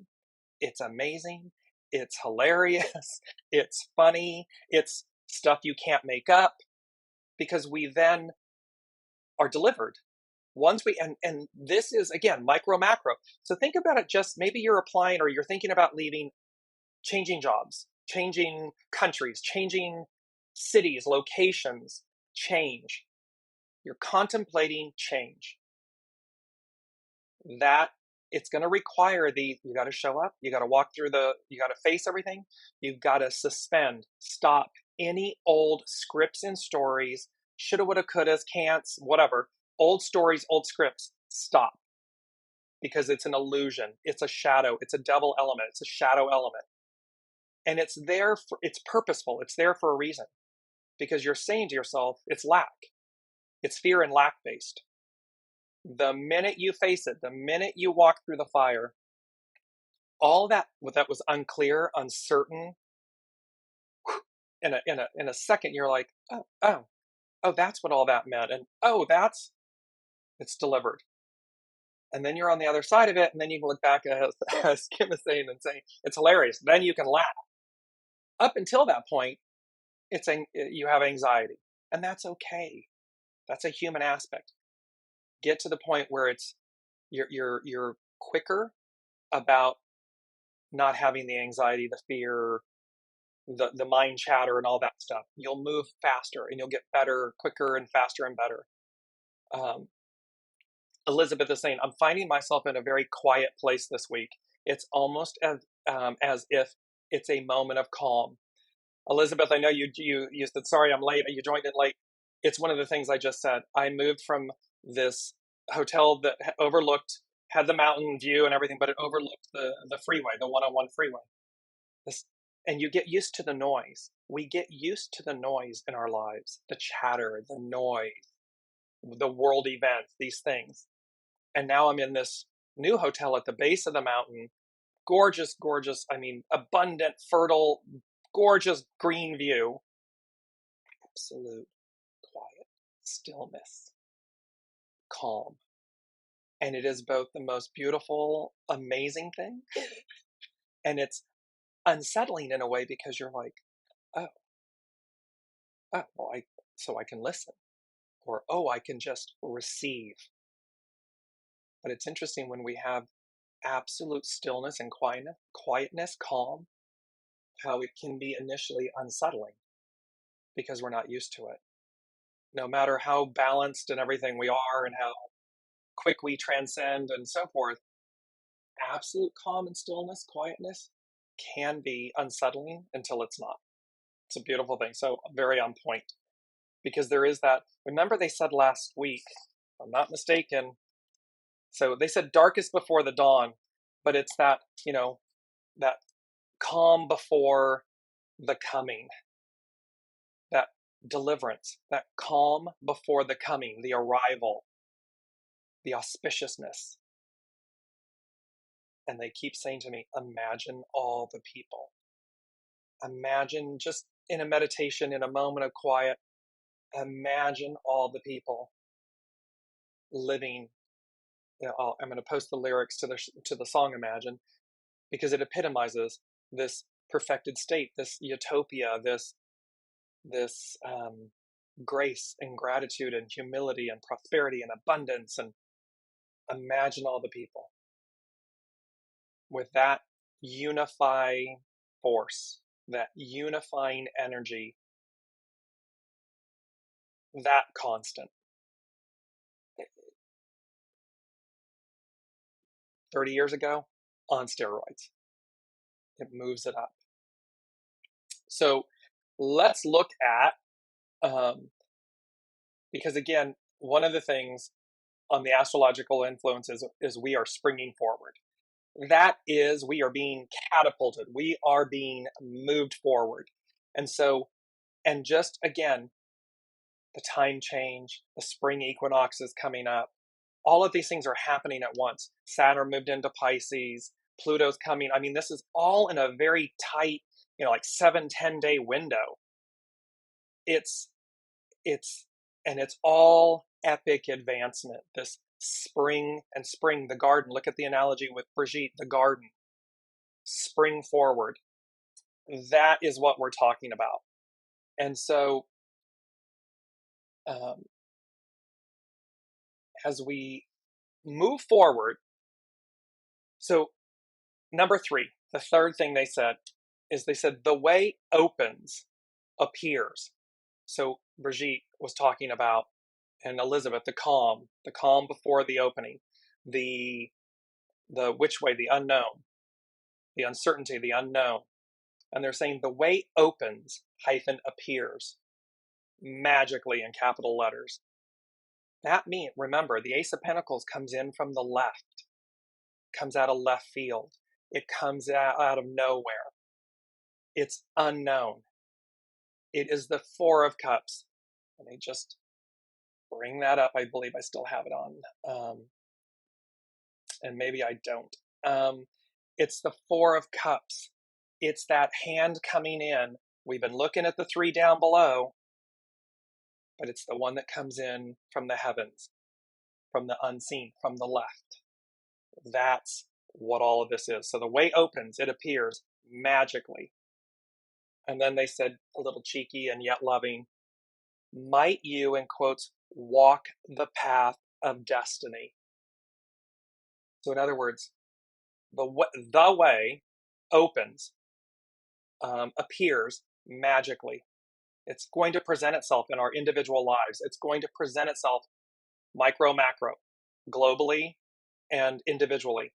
It's amazing. It's hilarious. It's funny. It's stuff you can't make up, because we then are delivered. Once we, and this is, again, micro, macro. So think about it, just maybe you're applying or you're thinking about leaving, changing jobs, changing countries, changing cities, locations, change. You're contemplating change. That it's going to require you got to show up, you got to walk through you got to face everything, you've got to suspend, stop any old scripts and stories, shoulda, woulda, couldas, can'ts, whatever, old stories, old scripts, stop. Because it's an illusion, it's a shadow, it's a devil element, it's a shadow element. And it's purposeful, it's there for a reason. Because you're saying to yourself, it's lack. It's fear and lack based. The minute you face it, the minute you walk through the fire, all that was unclear, uncertain, in a second, you're like, oh, that's what all that meant. And it's delivered. And then you're on the other side of it, and then you can look back as Kim is saying and saying, it's hilarious. Then you can laugh. Up until that point, you have anxiety, and that's okay. That's a human aspect. Get to the point where you're quicker about not having the anxiety, the fear, the mind chatter and all that stuff. You'll move faster and you'll get better, quicker and faster and better. Elizabeth is saying, I'm finding myself in a very quiet place this week. It's almost as if it's a moment of calm. Elizabeth, I know you said, sorry, I'm late. You joined it late. It's one of the things I just said. I moved from this hotel that had the mountain view and everything, but it overlooked the freeway, the 101 freeway. And you get used to the noise. We get used to the noise in our lives, the chatter, the noise, the world events, these things. And now I'm in this new hotel at the base of the mountain. Gorgeous, gorgeous, abundant, fertile, gorgeous green view. Absolute quiet, stillness, calm. And it is both the most beautiful, amazing thing, and it's unsettling in a way, because you're like, well, so I can listen, or I can just receive. But it's interesting when we have absolute stillness and quietness, calm, how it can be initially unsettling because we're not used to it. No matter how balanced and everything we are and how quick we transcend and so forth, absolute calm and stillness, quietness can be unsettling until it's not. It's a beautiful thing. So very on point, because there is that. Remember they said last week, if I'm not mistaken, so they said darkest before the dawn, but it's that, that calm before the coming, that deliverance, that calm before the coming, the arrival, the auspiciousness. And they keep saying to me, imagine all the people. Imagine just in a meditation, in a moment of quiet, imagine all the people living. I'm going to post the lyrics to the song Imagine, because it epitomizes this perfected state, this utopia, this grace and gratitude and humility and prosperity and abundance. And imagine all the people with that unifying force, that unifying energy, that constant. 30 years ago, on steroids. It moves it up. So let's look at, because again, one of the things on the astrological influences is we are springing forward. That is, we are being catapulted. We are being moved forward. And so, and just again, the time change, the spring equinox is coming up. All of these things are happening at once. Saturn moved into Pisces. Pluto's coming. I mean, this is all in a very tight, like 7-10 day window. It's all epic advancement. This spring, the garden. Look at the analogy with Brigitte, the garden. Spring forward. That is what we're talking about. And so, as we move forward, so number 3, the third thing they said is the way opens, appears. So Brigitte was talking about, and Elizabeth, the calm before the opening, the which way, the unknown, the uncertainty, the unknown. And they're saying the way opens - appears magically in capital letters. That means, remember, the Ace of Pentacles comes in from the left, comes out of left field. It comes out of nowhere. It's unknown. It is the Four of Cups. Let me just bring that up. I believe I still have it on. And maybe I don't. It's the Four of Cups. It's that hand coming in. We've been looking at the 3 down below, but it's the one that comes in from the heavens, from the unseen, from the left. That's what all of this is. So the way opens, it appears magically. And then they said, a little cheeky and yet loving, might you, in quotes, walk the path of destiny. So in other words, the way opens, appears magically. It's going to present itself in our individual lives. It's going to present itself micro, macro, globally and individually.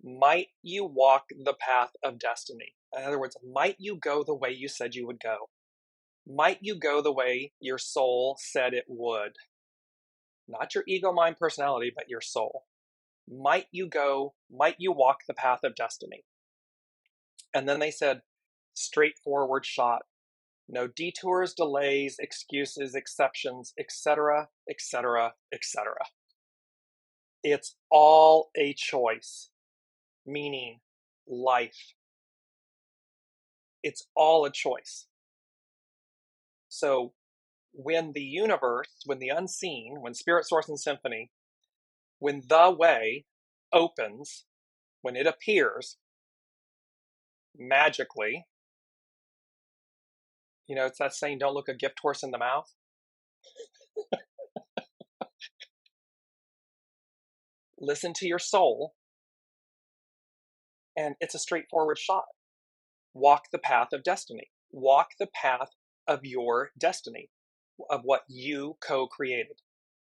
Might you walk the path of destiny? In other words, might you go the way you said you would go? Might you go the way your soul said it would? Not your ego, mind, personality, but your soul. Might you walk the path of destiny? And then they said, straightforward shot. No detours, delays, excuses, exceptions, etc., etc., etc. It's all a choice, meaning life. It's all a choice. So when the universe, when the unseen, when Spirit, Source, and Symphony, when the way opens, when it appears magically, it's that saying, don't look a gift horse in the mouth. Listen to your soul, and it's a straightforward shot. Walk the path of destiny. Walk the path of your destiny, of what you co-created,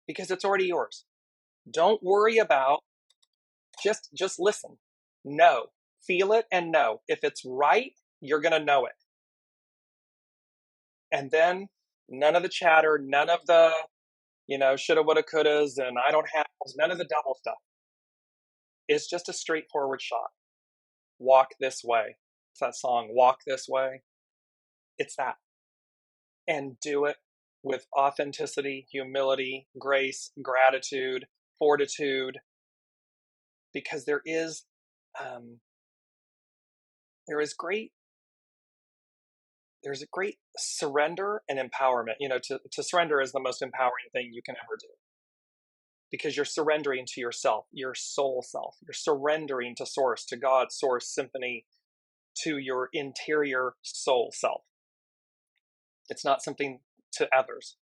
because it's already yours. Don't worry about, just listen. Know, feel it and know. If it's right, you're going to know it. And then none of the chatter, none of the, shoulda, woulda, couldas, and I don't have, none of the double stuff. It's just a straightforward shot. Walk this way. It's that song, Walk This Way. It's that. And do it with authenticity, humility, grace, gratitude, fortitude, because there is there's a great surrender and empowerment. To surrender is the most empowering thing you can ever do, because you're surrendering to yourself, your soul self. You're surrendering to source, to God, source, symphony, to your interior soul self. It's not something to others.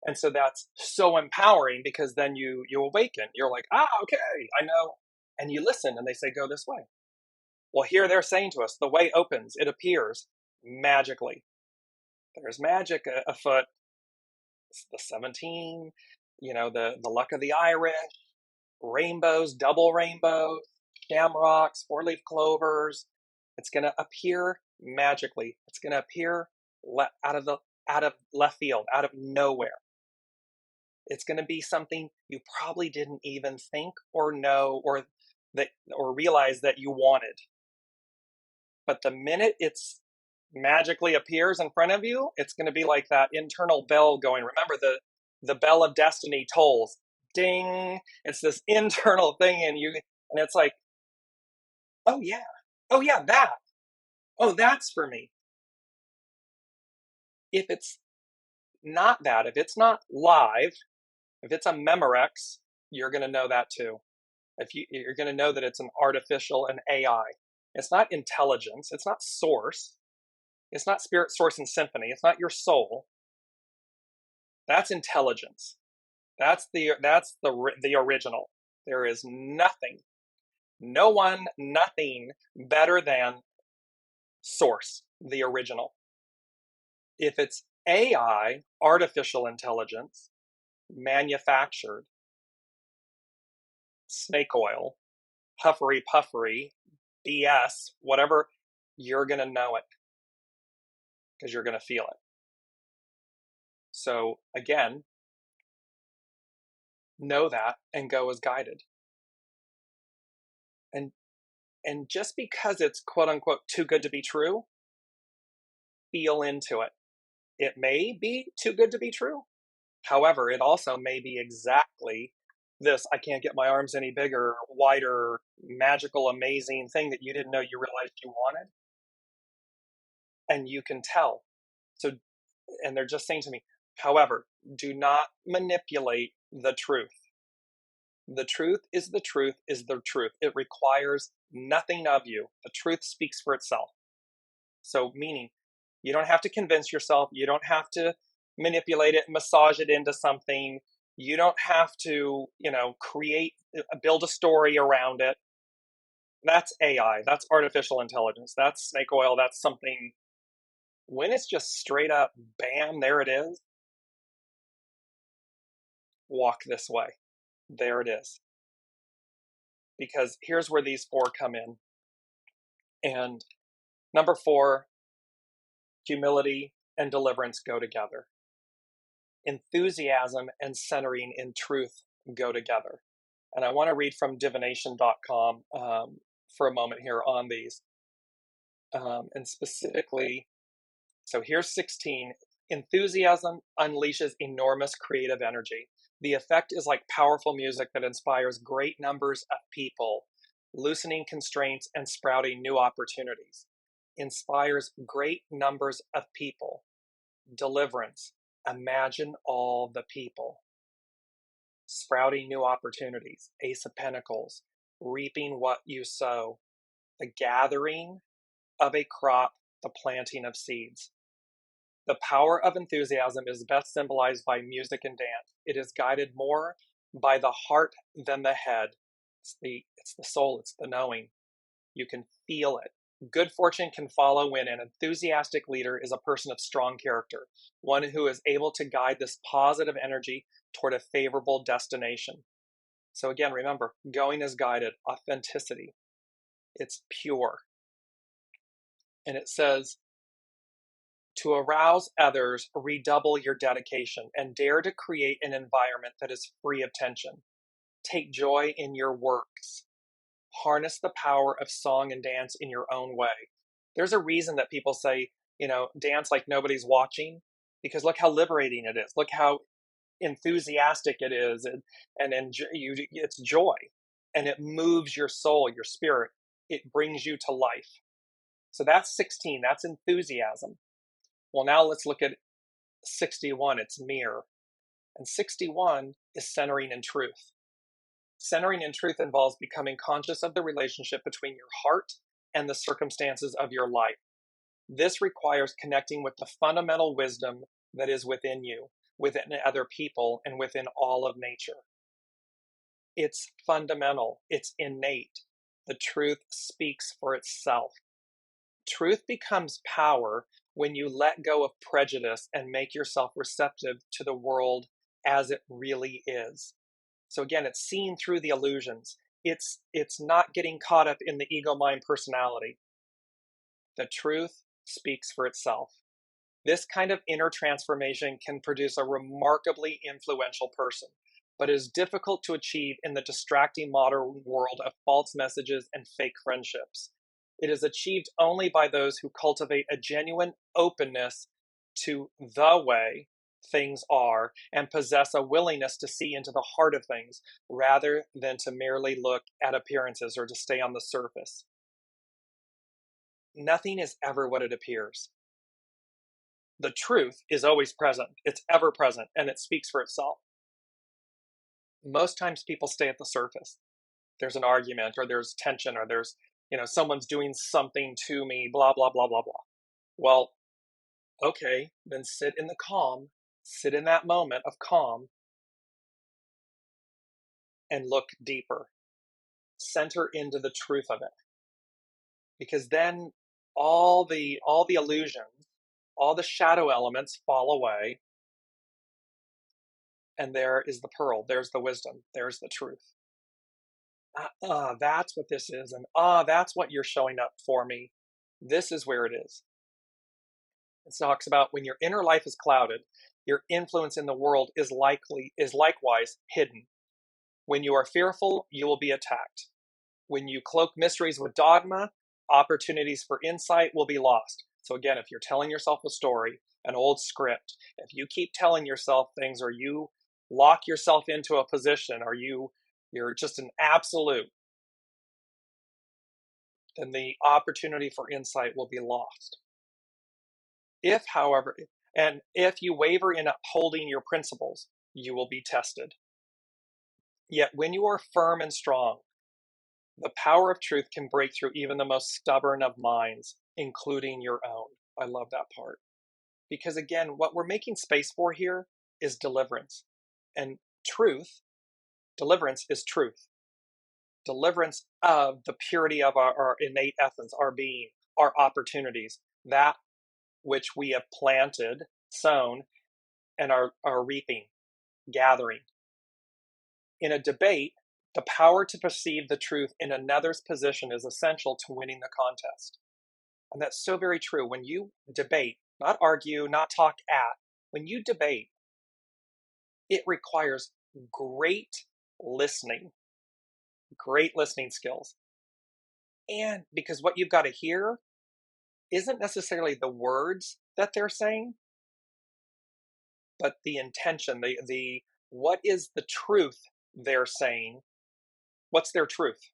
And so that's so empowering, because then you awaken. You're like, okay, I know. And you listen, and they say, go this way. Well, here they're saying to us, the way opens, it appears magically. There's magic afoot. It's the 17, the luck of the Irish, rainbows, double rainbows, shamrocks, four-leaf clovers. It's going to appear magically. It's going to appear out of left field, out of nowhere. It's going to be something you probably didn't even think or know or realize that you wanted. But the minute it's magically appears in front of you, it's going to be like that internal bell going. Remember, the bell of destiny tolls. Ding. It's this internal thing, and it's like, oh yeah, that. Oh, that's for me. If it's not that, if it's not live, if it's a Memorex, you're going to know that too. You're going to know that it's an artificial, an AI. It's not intelligence. It's not source. It's not spirit, source, and symphony. It's not your soul. That's intelligence. That's the original. There is nothing, no one, nothing better than source, the original. If it's AI, artificial intelligence, manufactured, snake oil, puffery, BS, whatever, you're going to know it, because you're going to feel it. So again, know that and go as guided. And just because it's quote unquote too good to be true, feel into it. It may be too good to be true. However, it also may be exactly this, I can't get my arms any bigger, wider, magical, amazing thing that you didn't know you realized you wanted. And you can tell. So, and they're just saying to me, however, do not manipulate the truth. The truth is the truth is the truth. It requires nothing of you. The truth speaks for itself. So meaning, you don't have to convince yourself. You don't have to manipulate it, massage it into something. You don't have to, build a story around it. That's AI. That's artificial intelligence. That's snake oil. That's something. When it's just straight up, bam, there it is. Walk this way. There it is. Because here's where these four come in. And number 4, humility and deliverance go together. Enthusiasm and centering in truth go together. And I want to read from divination.com for a moment here on these. And specifically, so here's 16. Enthusiasm unleashes enormous creative energy. The effect is like powerful music that inspires great numbers of people, loosening constraints and sprouting new opportunities. Inspires great numbers of people. Deliverance. Imagine all the people. Sprouting new opportunities. Ace of Pentacles. Reaping what you sow. The gathering of a crop, the planting of seeds. The power of enthusiasm is best symbolized by music and dance. It is guided more by the heart than the head. It's the soul, it's the knowing. You can feel it. Good fortune can follow when an enthusiastic leader is a person of strong character, one who is able to guide this positive energy toward a favorable destination. So again, remember, going is guided, authenticity. It's pure. And it says, to arouse others, redouble your dedication and dare to create an environment that is free of tension. Take joy in your works. Harness the power of song and dance in your own way. There's a reason that people say, dance like nobody's watching, because look how liberating it is. Look how enthusiastic it is, and it's joy, and it moves your soul, your spirit. It brings you to life. So that's 16. That's enthusiasm. Well, now let's look at 61. It's mirror. And 61 is centering in truth. Centering in truth involves becoming conscious of the relationship between your heart and the circumstances of your life. This requires connecting with the fundamental wisdom that is within you, within other people, and within all of nature. It's fundamental. It's innate. The truth speaks for itself. Truth becomes power when you let go of prejudice and make yourself receptive to the world as it really is. So again, it's seeing through the illusions. It's not getting caught up in the ego mind personality. The truth speaks for itself. This kind of inner transformation can produce a remarkably influential person, but is difficult to achieve in the distracting modern world of false messages and fake friendships. It is achieved only by those who cultivate a genuine openness to the way things are and possess a willingness to see into the heart of things rather than to merely look at appearances or to stay on the surface. Nothing is ever what it appears. The truth is always present. It's ever present, and it speaks for itself. Most times people stay at the surface. There's an argument, or there's tension, or there's, someone's doing something to me, blah, blah, blah, blah, blah. Well, okay, then sit in the calm, sit in that moment of calm, and look deeper. Center into the truth of it. Because then all the illusions, all the shadow elements fall away, and there is the pearl, there's the wisdom, there's the truth. That's what this is, and that's what you're showing up for me. This is where it is. It talks about when your inner life is clouded, your influence in the world is likewise hidden. When you are fearful, you will be attacked. When you cloak mysteries with dogma, opportunities for insight will be lost. So again, if you're telling yourself a story, an old script, if you keep telling yourself things, or you lock yourself into a position, or you're just an absolute, then the opportunity for insight will be lost. If, however, and if you waver in upholding your principles, you will be tested. Yet when you are firm and strong, the power of truth can break through even the most stubborn of minds, including your own. I love that part. Because again, what we're making space for here is deliverance. And deliverance is truth. Deliverance of the purity of our innate essence, our being, our opportunities, that which we have planted, sown, and are reaping, gathering. In a debate, the power to perceive the truth in another's position is essential to winning the contest. And that's so very true. When you debate, not argue, not talk at, when you debate, it requires great listening skills. And because what you've got to hear isn't necessarily the words that they're saying, but the intention, the what is the truth they're saying? What's their truth?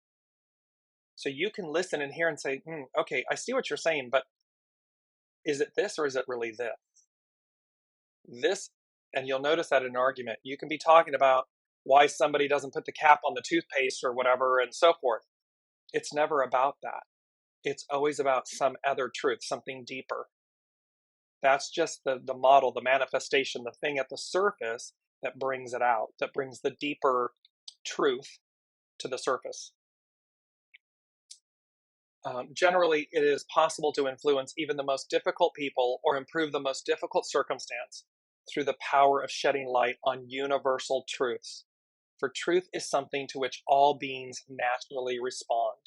So you can listen and hear and say, okay, I see what you're saying, but is it this or is it really this? This, and you'll notice that in an argument, you can be talking about why somebody doesn't put the cap on the toothpaste or whatever and so forth. It's never about that. It's always about some other truth, something deeper. That's just the model, the manifestation, the thing at the surface that brings it out, that brings the deeper truth to the surface. Generally, it is possible to influence even the most difficult people or improve the most difficult circumstance through the power of shedding light on universal truths. For truth is something to which all beings naturally respond.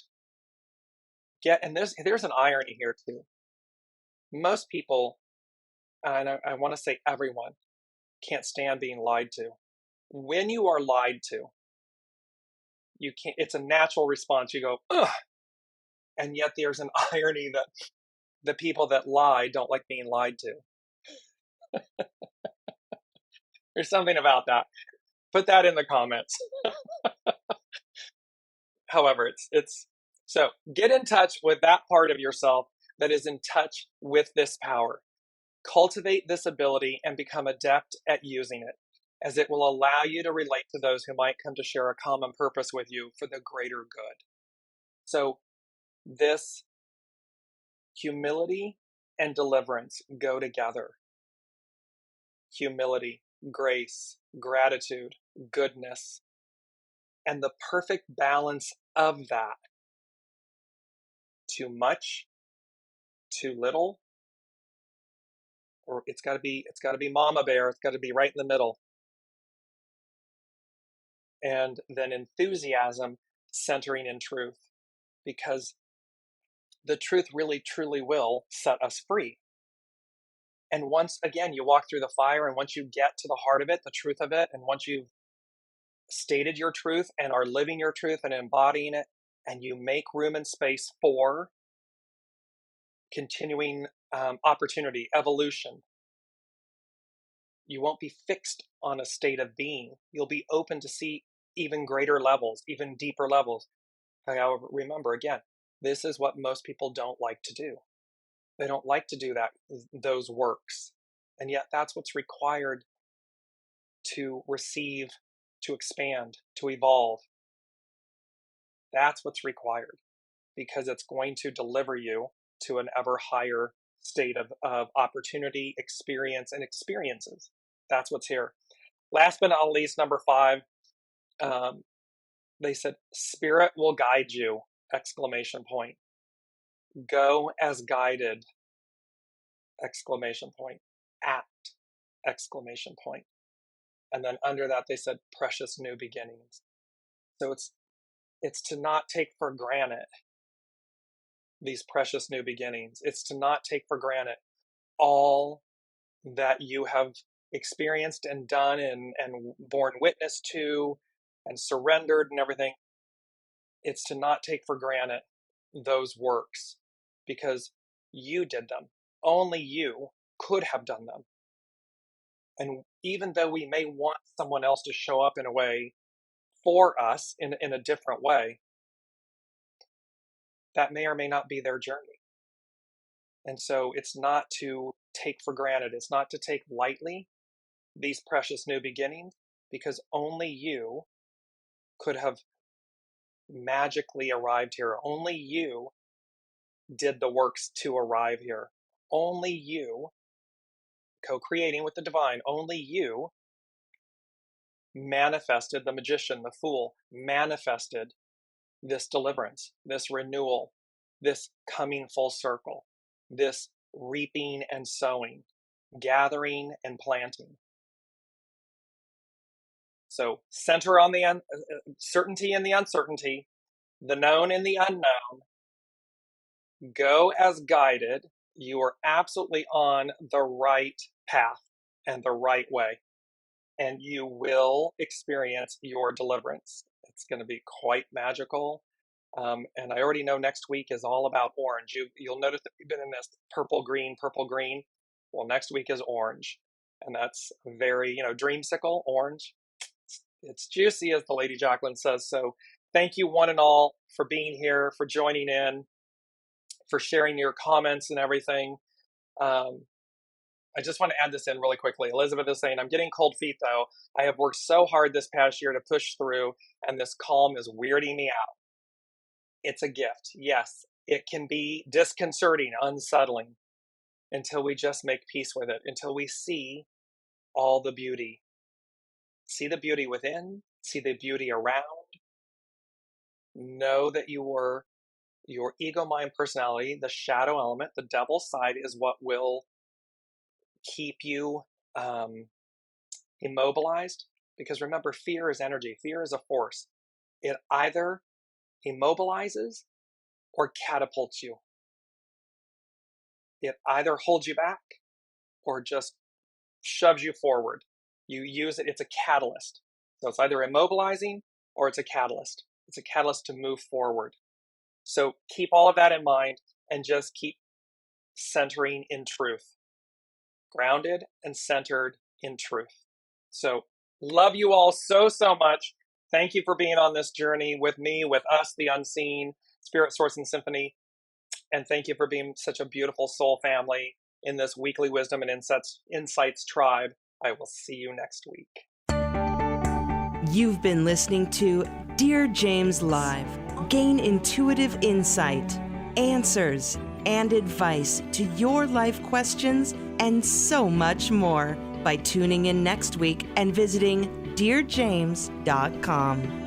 And there's an irony here too. Most people, and I want to say everyone, can't stand being lied to. When you are lied to, you can't. It's a natural response. You go, ugh. And yet there's an irony that the people that lie don't like being lied to. There's something about that. Put that in the comments. However, it's so get in touch with that part of yourself that is in touch with this power. Cultivate this ability and become adept at using it, as it will allow you to relate to those who might come to share a common purpose with you for the greater good. So this humility and deliverance go together. Humility, grace, gratitude, goodness, and the perfect balance of that. Too much, too little, or it's got to be mama bear. It's got to be right in the middle. And then enthusiasm, centering in truth, because the truth really truly will set us free. And once again you walk through the fire, and once you get to the heart of it, the truth of it, and once you've stated your truth and are living your truth and embodying it, and you make room and space for continuing opportunity, evolution, you won't be fixed on a state of being. You'll be open to see even greater levels, even deeper levels. However, remember, again, this is what most people don't like to do. They don't like to do those works. And yet that's what's required to receive, to expand, to evolve. That's what's required, because it's going to deliver you to an ever higher state of opportunity, experience, and experiences. That's what's here. Last but not least, number 5, they said, Spirit will guide you, exclamation point. Go as guided, exclamation point. Act, exclamation point. And then under that, they said, precious new beginnings. So it's to not take for granted these precious new beginnings. It's to not take for granted all that you have experienced and done and borne witness to and surrendered and everything. It's to not take for granted those works, because you did them. Only you could have done them. And even though we may want someone else to show up in a way for us in a different way, that may or may not be their journey. And so it's not to take for granted. It's not to take lightly these precious new beginnings, because only you could have magically arrived here. Only you did the works to arrive here. Only you, co-creating with the divine, only you manifested, the magician, the fool, manifested this deliverance, this renewal, this coming full circle, this reaping and sowing, gathering and planting. So center on the certainty and the uncertainty, the known and the unknown. Go as guided. You are absolutely on the right path and the right way, and you will experience your deliverance. It's going to be quite magical. And I already know next week is all about orange. You'll notice that we've been in this purple, green. Well, next week is orange. And that's very, dreamsicle, orange. It's juicy, as the Lady Jacqueline says. So thank you one and all for being here, for joining in, for sharing your comments and everything. I just want to add this in really quickly. Elizabeth is saying, I'm getting cold feet though. I have worked so hard this past year to push through, and this calm is weirding me out. It's a gift. Yes, it can be disconcerting, unsettling, until we just make peace with it, until we see all the beauty. See the beauty within, see the beauty around. Know that your ego, mind, personality, the shadow element, the devil's side, is what will keep you immobilized. Because remember, fear is energy. Fear is a force. It either immobilizes or catapults you. It either holds you back or just shoves you forward. You use it, it's a catalyst. So it's either immobilizing or it's a catalyst. It's a catalyst to move forward. So keep all of that in mind and just keep centering in truth. Grounded and centered in truth. So love you all so, so much. Thank you for being on this journey with me, with us, the unseen, Spirit, Source, and Symphony. And thank you for being such a beautiful soul family. in this weekly Wisdom and Insights tribe. I will see you next week. You've been listening to Dear James Live. Gain intuitive insight, answers, and advice to your life questions and so much more by tuning in next week and visiting DearJames.com.